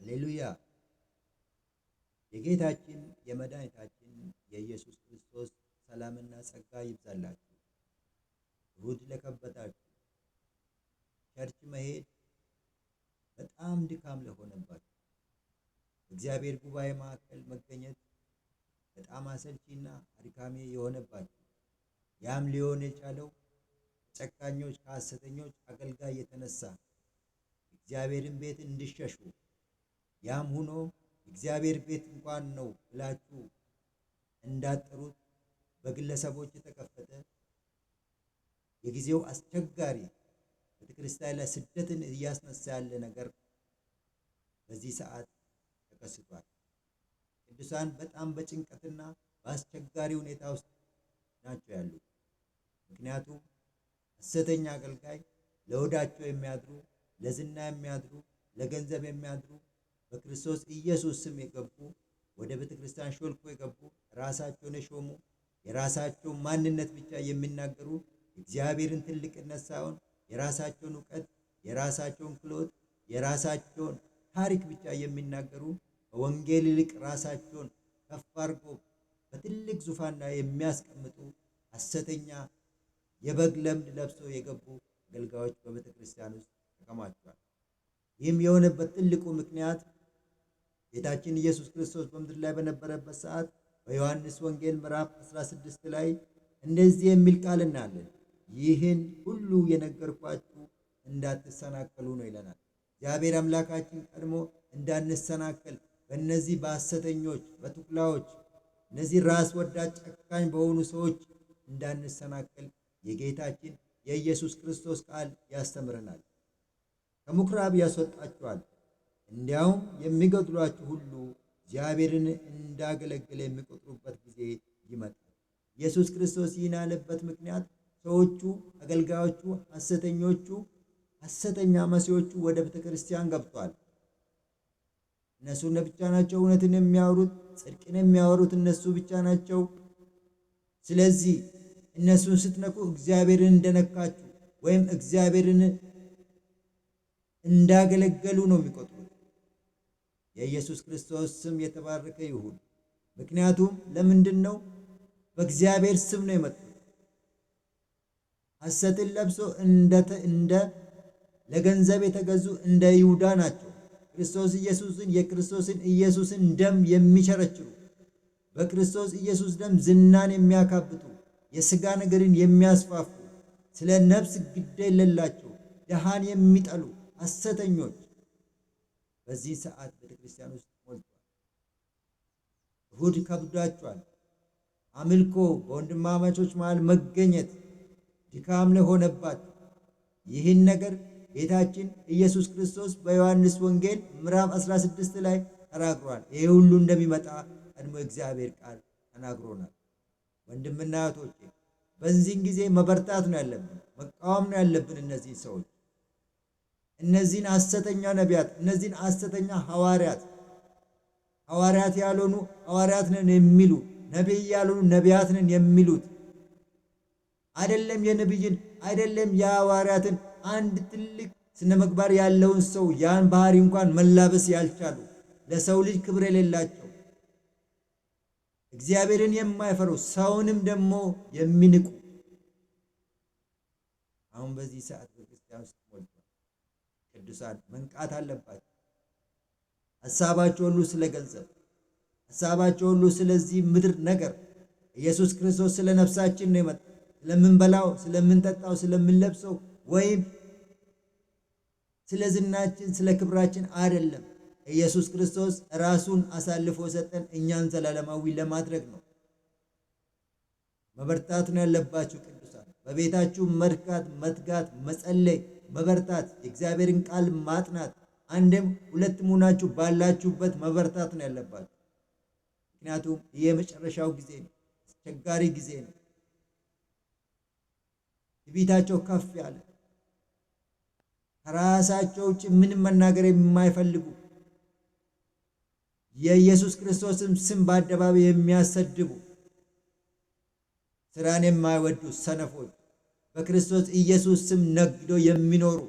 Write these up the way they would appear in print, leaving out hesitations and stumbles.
ሃሌሉያ! የጌታችን የመድኃኒታችን የኢየሱስ ክርስቶስ ሰላምና ጸጋ ይብዛላችሁ። እሁድ ለከበዳችሁ፣ ቸርች መሄድ በጣም ድካም ለሆነባችሁ፣ በእግዚአብሔር ጉባኤ መካከል መገኘት በጣም አሰልቺና አድካሚ የሆነባችሁ፣ ያም ሊሆን የቻለው ጨካኞች ከሐሰተኞች አገልጋይ የተነሳ እግዚአብሔርን ቤት እንዲሸሹ፣ ያም ሆኖ እግዚአብሔር ቤት እንኳን ነው ብላችሁ እንዳጠሩት በግለሰቦች የተከፈተ የጊዜው አስቸጋሪ ቤተክርስቲያን ላይ ስደትን እያስነሳ ያለ ነገር በዚህ ሰዓት ተከስቷል። ቅዱሳን በጣም በጭንቀትና በአስቸጋሪ ሁኔታ ውስጥ ናቸው ያሉት። ምክንያቱም ሐሰተኛ አገልጋይ ለሆዳቸው የሚያድሩ፣ ለዝና የሚያድሩ፣ ለገንዘብ የሚያድሩ፣ በክርስቶስ ኢየሱስ ስም የገቡ፣ ወደ ቤተ ክርስቲያን ሾልኮ የገቡ፣ ራሳቸውን የሾሙ፣ የራሳቸውን ማንነት ብቻ የሚናገሩ፣ እግዚአብሔርን ትልቅነት ሳይሆን የራሳቸውን እውቀት፣ የራሳቸውን ክህሎት፣ የራሳቸውን ታሪክ ብቻ የሚናገሩ፣ በወንጌል ይልቅ ራሳቸውን ከፍ አድርጎ በትልቅ ዙፋን ላይ የሚያስቀምጡ ሐሰተኛ የበግ ለምድ ለብሰው የገቡ አገልጋዮች በቤተ ክርስቲያን ውስጥ ተከማችተዋል። ይህም የሆነበት ትልቁ ምክንያት ጌታችን ኢየሱስ ክርስቶስ በምድር ላይ በነበረበት ሰዓት በዮሐንስ ወንጌል ምዕራፍ 16 ላይ እንደዚህ የሚል ቃል እናያለን። ይህን ሁሉ የነገርኳችሁ እንዳትሰናከሉ ነው ይለናል። እግዚአብሔር አምላካችን ቀድሞ እንዳንሰናከል በእነዚህ በሐሰተኞች በተኩላዎች እነዚህ ራስ ወዳድ ጨካኝ በሆኑ ሰዎች እንዳንሰናከል የጌታችን የኢየሱስ ክርስቶስ ቃል ያስተምረናል። ከምኵራብ ያስወጣችኋል፣ እንዲያውም የሚገድሏችሁ ሁሉ እግዚአብሔርን እንዳገለገለ የሚቆጥሩበት ጊዜ ይመጣል። ኢየሱስ ክርስቶስ ይህን ያለበት ምክንያት ሰዎቹ፣ አገልጋዮቹ፣ ሐሰተኞቹ፣ ሐሰተኛ መሲሖቹ ወደ ቤተ ክርስቲያን ገብቷል። እነሱ ብቻ ናቸው እውነትን የሚያወሩት፣ ጽድቅን የሚያወሩት እነሱ ብቻ ናቸው። ስለዚህ እነሱን ስትነኩ እግዚአብሔርን እንደነካችሁ ወይም እግዚአብሔርን እንዳገለገሉ ነው የሚቆጥሩት። የኢየሱስ ክርስቶስ ስም የተባረከ ይሁን። ምክንያቱም ለምንድን ነው? በእግዚአብሔር ስም ነው የመጡት። ሐሰትን ለብሶ እንደ ለገንዘብ የተገዙ እንደ ይሁዳ ናቸው። ክርስቶስ ኢየሱስን የክርስቶስን ኢየሱስን ደም የሚቸረችሩ፣ በክርስቶስ ኢየሱስ ደም ዝናን የሚያካብቱ፣ የሥጋ ነገርን የሚያስፋፉ፣ ስለ ነፍስ ግድ የሌላቸው፣ ደሃን የሚጠሉ ሐሰተኞች በዚህ ሰዓት ቤተክርስቲያን ውስጥ ሞልቷል። እሁድ ከብዷቸዋል። አምልኮ በወንድማማቾች መሃል መገኘት ድካም ለሆነባቸው ይህን ነገር ጌታችን ኢየሱስ ክርስቶስ በዮሐንስ ወንጌል ምዕራፍ 16 ላይ ተናግሯል። ይሄ ሁሉ እንደሚመጣ ቀድሞ እግዚአብሔር ቃል ተናግሮናል። ወንድምና እህቶቼ በዚህን ጊዜ መበርታት ነው ያለብን፣ መቃወም ነው ያለብን። እነዚህ ሰዎች፣ እነዚህን ሐሰተኛ ነቢያት፣ እነዚህን ሐሰተኛ ሐዋርያት ያልሆኑ ሐዋርያት ነን የሚሉ፣ ነቢይ ያልሆኑ ነቢያት ነን የሚሉት አይደለም የነቢይን አይደለም የሐዋርያትን አንድ ትልቅ ስነ ምግባር ያለውን ሰው ያን ባህሪ እንኳን መላበስ ያልቻሉ፣ ለሰው ልጅ ክብር የሌላቸው፣ እግዚአብሔርን የማይፈሩ ሰውንም ደግሞ የሚንቁ አሁን በዚህ ሰዓት በክርስቲያን ውስጥ ሞልቷል። ቅዱሳን መንቃት አለባቸው። ሐሳባቸው ሁሉ ስለ ገንዘብ፣ ሐሳባቸው ሁሉ ስለዚህ ምድር ነገር። ኢየሱስ ክርስቶስ ስለ ነፍሳችን ነው የመጣው። ስለምንበላው፣ ስለምንጠጣው፣ ስለምንለብሰው ወይም ስለ ዝናችን፣ ስለ ክብራችን አይደለም። ኢየሱስ ክርስቶስ ራሱን አሳልፎ ሰጠን እኛን ዘላለማዊ ለማድረግ ነው። መበርታት ነው ያለባችሁ ቅዱሳን። በቤታችሁ መርካት፣ መትጋት፣ መጸለይ፣ መበርታት፣ የእግዚአብሔርን ቃል ማጥናት፣ አንድም ሁለትም ሆናችሁ ባላችሁበት መበርታት ነው ያለባችሁ። ምክንያቱም ይህ የመጨረሻው ጊዜ ነው፣ አስቸጋሪ ጊዜ ነው። ትዕቢታቸው ከፍ ያለ፣ ከራሳቸው ውጭ ምንም መናገር የማይፈልጉ፣ የኢየሱስ ክርስቶስን ስም በአደባባይ የሚያሰድቡ፣ ስራን የማይወዱ ሰነፎች፣ በክርስቶስ ኢየሱስ ስም ነግዶ የሚኖሩ፣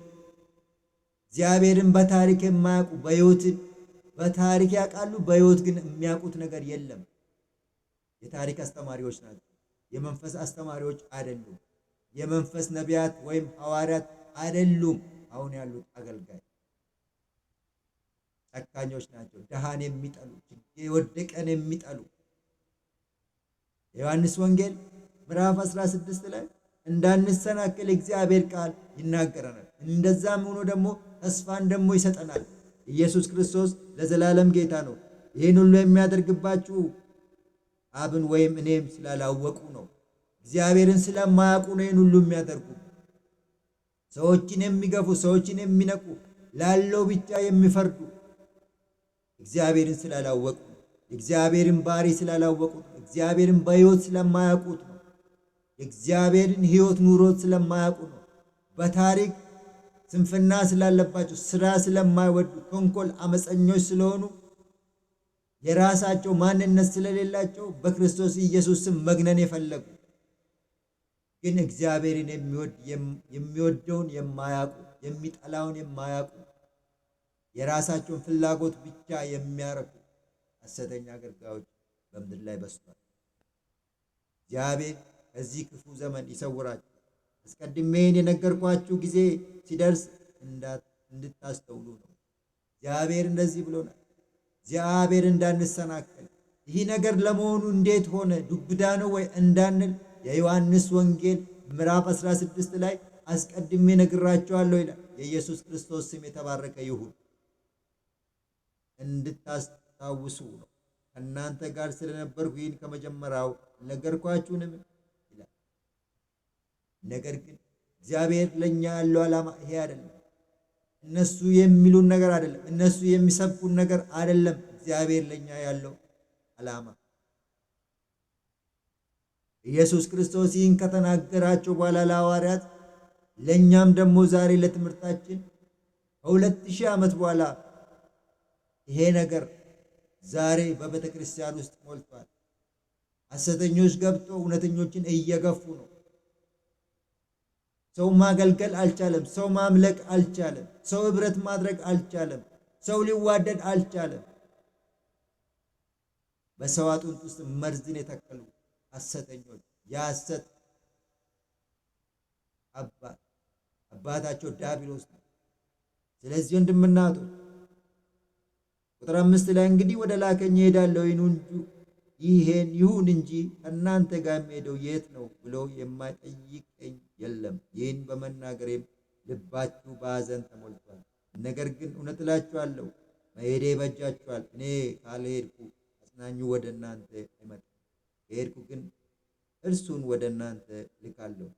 እግዚአብሔርን በታሪክ የማያውቁ፣ በሕይወት በታሪክ ያውቃሉ፣ በሕይወት ግን የሚያውቁት ነገር የለም። የታሪክ አስተማሪዎች ናቸው። የመንፈስ አስተማሪዎች አይደሉም። የመንፈስ ነቢያት ወይም ሐዋርያት አይደሉም። አሁን ያሉት አገልጋይ ጨካኞች ናቸው። ድሃን የሚጠሉ፣ የወደቀን የሚጠሉ። የዮሐንስ ወንጌል ምዕራፍ 16 ላይ እንዳንሰናከል እግዚአብሔር ቃል ይናገረናል። እንደዛም ሆኖ ደግሞ ተስፋን ደግሞ ይሰጠናል። ኢየሱስ ክርስቶስ ለዘላለም ጌታ ነው። ይህን ሁሉ የሚያደርግባችሁ አብን ወይም እኔም ስላላወቁ ነው። እግዚአብሔርን ስለማያውቁ ነው ይህን ሁሉ የሚያደርጉ። ሰዎችን የሚገፉ፣ ሰዎችን የሚነቁ፣ ላለው ብቻ የሚፈርዱ እግዚአብሔርን ስላላወቁ ነው። የእግዚአብሔርን ባህሪ ስላላወቁት ነው። እግዚአብሔርን በሕይወት ስለማያውቁት ነው። የእግዚአብሔርን ሕይወት ኑሮት ስለማያውቁ ነው። በታሪክ ስንፍና ስላለባቸው፣ ስራ ስለማይወዱ፣ ተንኮል አመፀኞች ስለሆኑ፣ የራሳቸው ማንነት ስለሌላቸው በክርስቶስ ኢየሱስ ስም መግነን የፈለጉ ግን እግዚአብሔርን የሚወደውን የማያውቁ፣ የሚጠላውን የማያውቁ፣ የራሳቸውን ፍላጎት ብቻ የሚያረኩ ሐሰተኛ አገልጋዮች በምድር ላይ በዝተዋል። እግዚአብሔር ከዚህ ክፉ ዘመን ይሰውራችሁ። አስቀድሜን የነገርኳችሁ ጊዜ ሲደርስ እንድታስተውሉ ነው። እግዚአብሔር እንደዚህ ብሎናል። እግዚአብሔር እንዳንሰናከል፣ ይህ ነገር ለመሆኑ እንዴት ሆነ ዱብዳ ነው ወይ እንዳንል የዮሐንስ ወንጌል ምዕራፍ 16 ላይ አስቀድሜ ነግራችኋለሁ ይላል። የኢየሱስ ክርስቶስ ስም የተባረከ ይሁን። እንድታስታውሱ ነው። ከእናንተ ጋር ስለነበርኩ ይህን ከመጀመሪያው ነገርኳችሁንም ይላል። ነገር ግን እግዚአብሔር ለእኛ ያለው ዓላማ ይሄ አይደለም። እነሱ የሚሉን ነገር አይደለም። እነሱ የሚሰብኩን ነገር አይደለም። እግዚአብሔር ለእኛ ያለው ዓላማ ኢየሱስ ክርስቶስ ይህን ከተናገራቸው በኋላ ለሐዋርያት፣ ለእኛም ደግሞ ዛሬ ለትምህርታችን ከ2000 ዓመት በኋላ ይሄ ነገር ዛሬ በቤተ ክርስቲያን ውስጥ ሞልቷል። ሐሰተኞች ገብተው እውነተኞችን እየገፉ ነው። ሰው ማገልገል አልቻለም። ሰው ማምለክ አልቻለም። ሰው ህብረት ማድረግ አልቻለም። ሰው ሊዋደድ አልቻለም። በሰው አጥንት ውስጥ መርዝን የተከሉ ሐሰተኞች፣ የሐሰት አባታቸው ዲያብሎስ ነው። ስለዚህ ወንድምና እህቶች ቁጥር 5 ላይ እንግዲህ ወደ ላከኝ እሄዳለሁ ይሁን እንጂ ከእናንተ ጋር የምሄደው የት ነው ብሎ የማይጠይቀኝ የለም። ይህን በመናገሬም ልባችሁ በሐዘን ተሞልቷል። ነገር ግን እውነት እላችኋለሁ መሄዴ ይበጃችኋል። እኔ ካልሄድኩ አጽናኙ ወደ እናንተ አይመጣም። ከሄድኩ ግን እርሱን ወደ እናንተ ልካለሁ።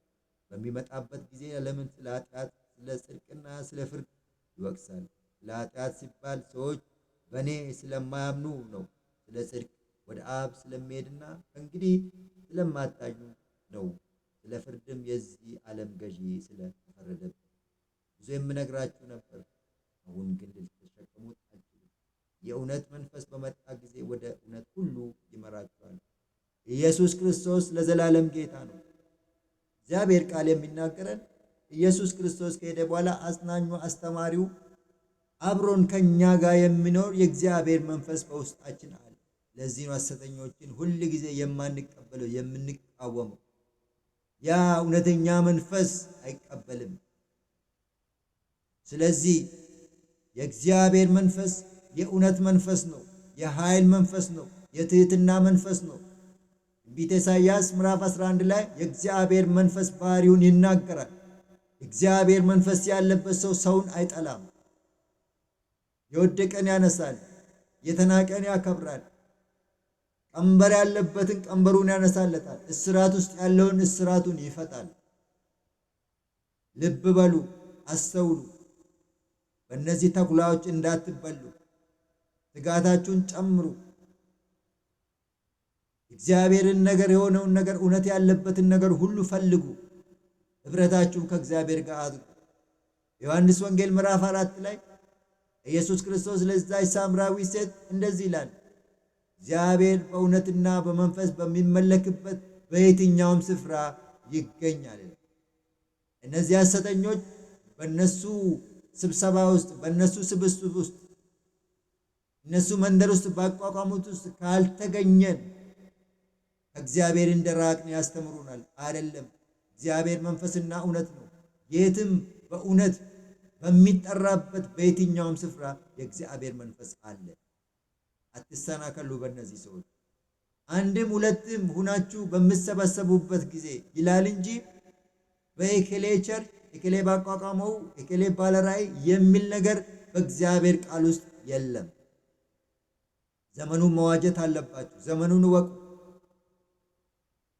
በሚመጣበት ጊዜ ዓለምን ስለ ኃጢአት፣ ስለ ጽድቅና ስለ ፍርድ ይወቅሳል። ስለ ኃጢአት ሲባል ሰዎች በእኔ ስለማያምኑ ነው። ስለ ጽድቅ ወደ አብ ስለሚሄድና ከእንግዲህ ስለማታዩ ነው። ስለ ፍርድም የዚህ ዓለም ገዢ ስለተፈረደበት ብዙ የምነግራችሁ ነበር፣ አሁን ግን ልትሸከሙት አልችሉም። የእውነት መንፈስ በመጣ ጊዜ ወደ እውነት ሁሉ ይመራችኋል። ኢየሱስ ክርስቶስ ለዘላለም ጌታ ነው። እግዚአብሔር ቃል የሚናገረን ኢየሱስ ክርስቶስ ከሄደ በኋላ አጽናኙ፣ አስተማሪው አብሮን ከኛ ጋር የሚኖር የእግዚአብሔር መንፈስ በውስጣችን አለ። ለዚህ ነው ሐሰተኞችን ሁል ጊዜ የማንቀበለው፣ የምንቃወመው። ያ እውነተኛ መንፈስ አይቀበልም። ስለዚህ የእግዚአብሔር መንፈስ የእውነት መንፈስ ነው፣ የኃይል መንፈስ ነው፣ የትህትና መንፈስ ነው። ትንቢተ ኢሳይያስ ምዕራፍ 11 ላይ የእግዚአብሔር መንፈስ ባህሪውን ይናገራል። እግዚአብሔር መንፈስ ያለበት ሰው ሰውን አይጠላም። የወደቀን ያነሳል፣ የተናቀን ያከብራል። ቀንበር ያለበትን ቀንበሩን ያነሳለታል። እስራት ውስጥ ያለውን እስራቱን ይፈታል። ልብ በሉ፣ አስተውሉ። በእነዚህ ተኩላዎች እንዳትበሉ ትጋታችሁን ጨምሩ። እግዚአብሔርን ነገር የሆነውን ነገር እውነት ያለበትን ነገር ሁሉ ፈልጉ። ህብረታችሁን ከእግዚአብሔር ጋር አድርጉ። ዮሐንስ ወንጌል ምዕራፍ 4 ላይ ኢየሱስ ክርስቶስ ለዛች ሳምራዊ ሴት እንደዚህ ይላል፣ እግዚአብሔር በእውነትና በመንፈስ በሚመለክበት በየትኛውም ስፍራ ይገኛል። እነዚህ ሐሰተኞች በእነሱ ስብሰባ ውስጥ፣ በእነሱ ስብስብ ውስጥ እነሱ መንደር ውስጥ ባቋቋሙት ውስጥ ካልተገኘን ከእግዚአብሔር እንደራቅን ያስተምሩናል። አይደለም። እግዚአብሔር መንፈስና እውነት ነው። የትም በእውነት በሚጠራበት በየትኛውም ስፍራ የእግዚአብሔር መንፈስ አለ። አትሰናከሉ በእነዚህ ሰዎች። አንድም ሁለትም ሁናችሁ በምትሰበሰቡበት ጊዜ ይላል እንጂ በኤኬሌ ቸርች ኤኬሌ ባቋቋመው ኤኬሌ ባለራእይ የሚል ነገር በእግዚአብሔር ቃል ውስጥ የለም። ዘመኑን መዋጀት አለባችሁ። ዘመኑን እወቁ።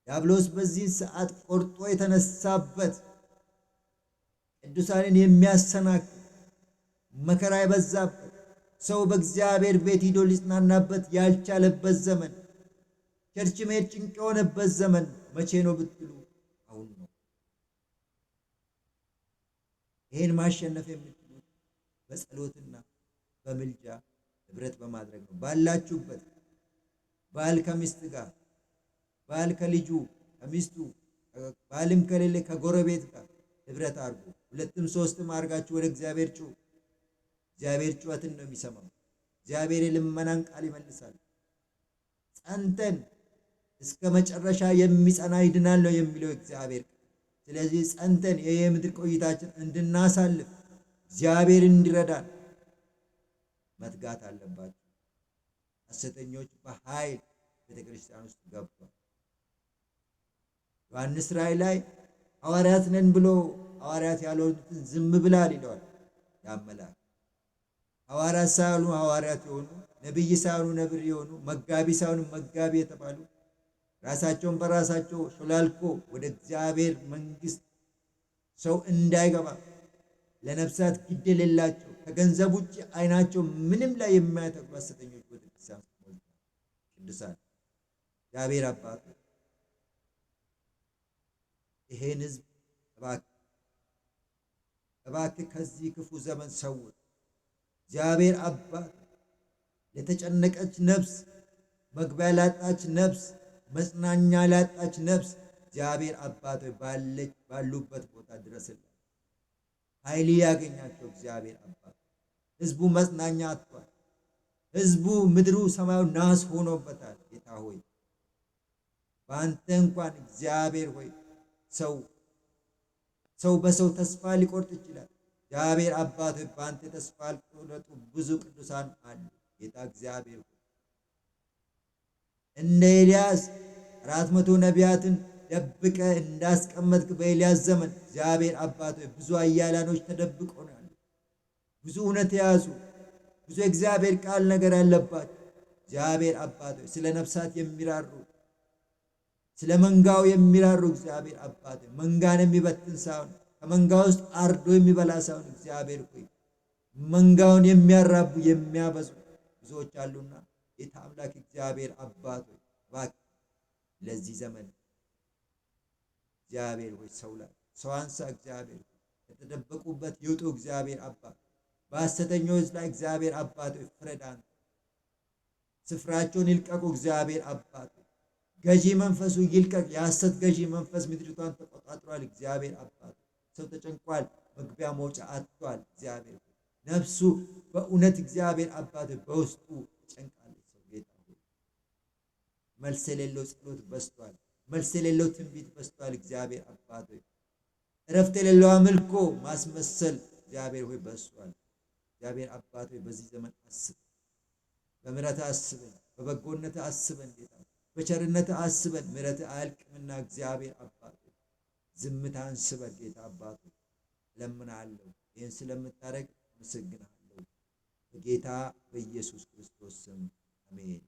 ዲያብሎስ በዚህ ሰዓት ቆርጦ የተነሳበት ቅዱሳንን የሚያሰናክል መከራ የበዛበት ሰው በእግዚአብሔር ቤት ሂዶ ሊጽናናበት ያልቻለበት ዘመን፣ ቸርች መሄድ ጭንቅ የሆነበት ዘመን መቼ ነው ብትሉ አሁን ነው። ይህን ማሸነፍ የምትችሉት በጸሎትና በምልጃ ህብረት በማድረግ ነው። ባላችሁበት ባል ከሚስት ጋር፣ ባል ከልጁ ከሚስቱ፣ ባልም ከሌለ ከጎረቤት ጋር ህብረት አድርጉ። ሁለትም ሶስትም አድርጋችሁ ወደ እግዚአብሔር ጩሁ። እግዚአብሔር ጩኸትን ነው የሚሰማው። እግዚአብሔር የልመናን ቃል ይመልሳል። ጸንተን እስከ መጨረሻ የሚጸና ይድናል ነው የሚለው እግዚአብሔር። ስለዚህ ጸንተን የምድር ቆይታችን እንድናሳልፍ እግዚአብሔር እንዲረዳን መትጋት አለባቸው። ሐሰተኞች በኃይል ቤተክርስቲያን ውስጥ ገብቷል። ዮሐንስ ራእይ ላይ ሐዋርያት ነን ብሎ ሐዋርያት ያልሆኑትን ዝም ብላል ይለዋል ያመላክ። ሐዋርያት ሳይሆኑ ሐዋርያት የሆኑ፣ ነቢይ ሳይሆኑ ነብይ የሆኑ፣ መጋቢ ሳይሆኑ መጋቢ የተባሉ ራሳቸውን በራሳቸው ሾላልኮ ወደ እግዚአብሔር መንግስት ሰው እንዳይገባ ለነፍሳት ግድ የሌላቸው ከገንዘብ ውጭ አይናቸው ምንም ላይ የማያተኩሩ ሐሰተኞች ቤተክርስቲያን ሞልተዋል። ቅዱሳን እግዚአብሔር አባት ይሄን ህዝብ እባክህ ከዚህ ክፉ ዘመን ሰውር። እግዚአብሔር አባት ለተጨነቀች ነፍስ፣ መግቢያ ላጣች ነፍስ፣ መጽናኛ ላጣች ነፍስ እግዚአብሔር አባት ባሉበት ቦታ ድረስልን። ኃይል ያገኛቸው እግዚአብሔር አባት። ህዝቡ መጽናኛ አጥቷል። ህዝቡ ምድሩ ሰማዩ ናስ ሆኖበታል። ጌታ ሆይ በአንተ እንኳን እግዚአብሔር ሆይ ሰው በሰው ተስፋ ሊቆርጥ ይችላል። እግዚአብሔር አባት ሆይ በአንተ ተስፋ ያልቆረጡ ብዙ ቅዱሳን አሉ። ጌታ እግዚአብሔር ሆይ እንደ ኤልያስ 400 ነቢያትን ደብቀ እንዳስቀመጥክ በኤልያስ ዘመን እግዚአብሔር አባት ሆይ ብዙ አያላኖች ተደብቀው ነው ያሉት። ብዙ እውነት የያዙ ብዙ እግዚአብሔር ቃል ነገር ያለባቸው እግዚአብሔር አባት ሆይ ስለ ነፍሳት የሚራሩ ስለ መንጋው የሚራሩ እግዚአብሔር አባት ሆይ መንጋን የሚበትን ሳይሆን ከመንጋ ውስጥ አርዶ የሚበላ ሳይሆን እግዚአብሔር ሆይ መንጋውን የሚያራቡ የሚያበዙ ብዙዎች አሉና ጌታ አምላክ እግዚአብሔር አባት ሆይ እባክህ ለዚህ ዘመን እግዚአብሔር ሆይ ሰው አንሳ። እግዚአብሔር የተደበቁበት ይውጡ። እግዚአብሔር አባት በሐሰተኞች ላይ እግዚአብሔር አባት ሆይ ፍረድ። አንተ ስፍራቸውን ይልቀቁ። እግዚአብሔር አባት ገዢ መንፈሱ ይልቀቅ። የሐሰት ገዢ መንፈስ ምድሪቷን ተቆጣጥሯል። እግዚአብሔር አባት ሰው ተጨንቋል። መግቢያ መውጫ አጥቷል። እግዚአብሔር ነፍሱ በእውነት እግዚአብሔር አባት በውስጡ ተጨንቃለች። ሰው ጌታ ሆይ መልስ የሌለው ጸሎት በስቷል። መልስ የሌለው ትንቢት በስቷል። እግዚአብሔር አባት ሆይ እረፍት የሌለው አምልኮ ማስመሰል እግዚአብሔር ሆይ በስቷል። እግዚአብሔር አባት ሆይ በዚህ ዘመን አስብ፣ በምሕረት አስበን፣ በበጎነት አስበን፣ ጌታ በቸርነት አስበን። ምሕረት አያልቅምና እግዚአብሔር አባት ሆይ ዝምታን ስበር። ጌታ አባት ሆይ እለምናለሁ። ይህን ስለምታደርግ አመሰግናለሁ። በጌታ በኢየሱስ ክርስቶስ ስም አሜን።